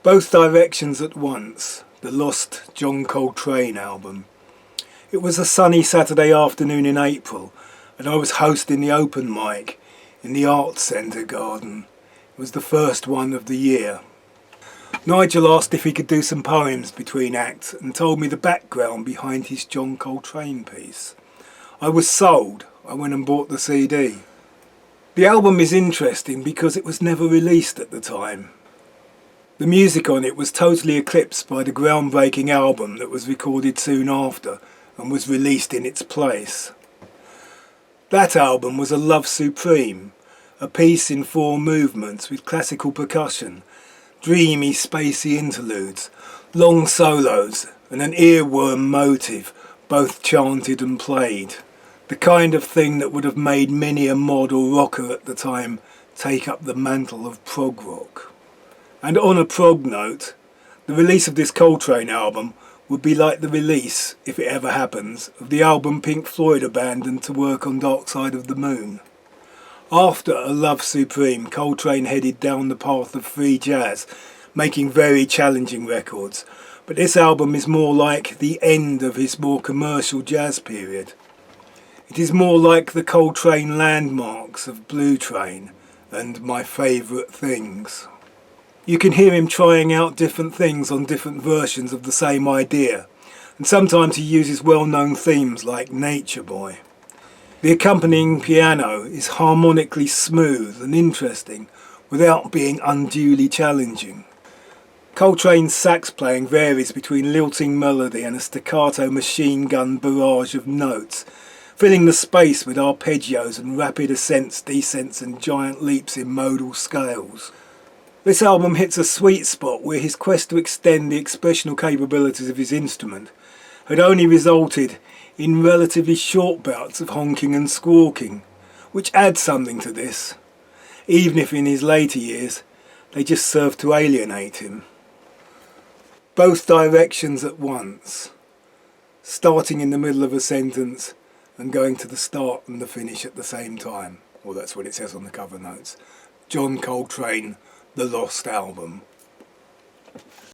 Both directions at once, the lost John Coltrane album. It was a sunny Saturday afternoon in April, and I was hosting the open mic in the Art Centre garden. It was the first one of the year. Nigel asked if he could do some poems between acts and told me the background behind his John Coltrane piece. I was sold. I went and bought the CD. The album is interesting because it was never released at the time. The music on it was totally eclipsed by the groundbreaking album that was recorded soon after and was released in its place. That album was a love supreme, a piece in 4 movements with classical percussion, dreamy spacey interludes, long solos and an earworm motive, both chanted and played. The kind of thing that would have made many a mod or rocker at the time take up the mantle of prog rock. And on a prog note, the release of this Coltrane album would be like the release, if it ever happens, of the album Pink Floyd abandoned to work on Dark Side of the Moon. After A Love Supreme, Coltrane headed down the path of free jazz, making very challenging records, but this album is more like the end of his more commercial jazz period. It is more like the Coltrane landmarks of Blue Train and My Favourite Things. You can hear him trying out different things on different versions of the same idea, and sometimes he uses well-known themes like Nature Boy. The accompanying piano is harmonically smooth and interesting without being unduly challenging. Coltrane's sax playing varies between lilting melody and a staccato machine gun barrage of notes, filling the space with arpeggios and rapid ascents, descents and giant leaps in modal scales. This album hits a sweet spot where his quest to extend the expressional capabilities of his instrument had only resulted in relatively short bouts of honking and squawking, which adds something to this, even if in his later years they just served to alienate him. Both directions at once, starting in the middle of a sentence and going to the start and the finish at the same time. Well, that's what it says on the cover notes. John Coltrane, The Lost Album.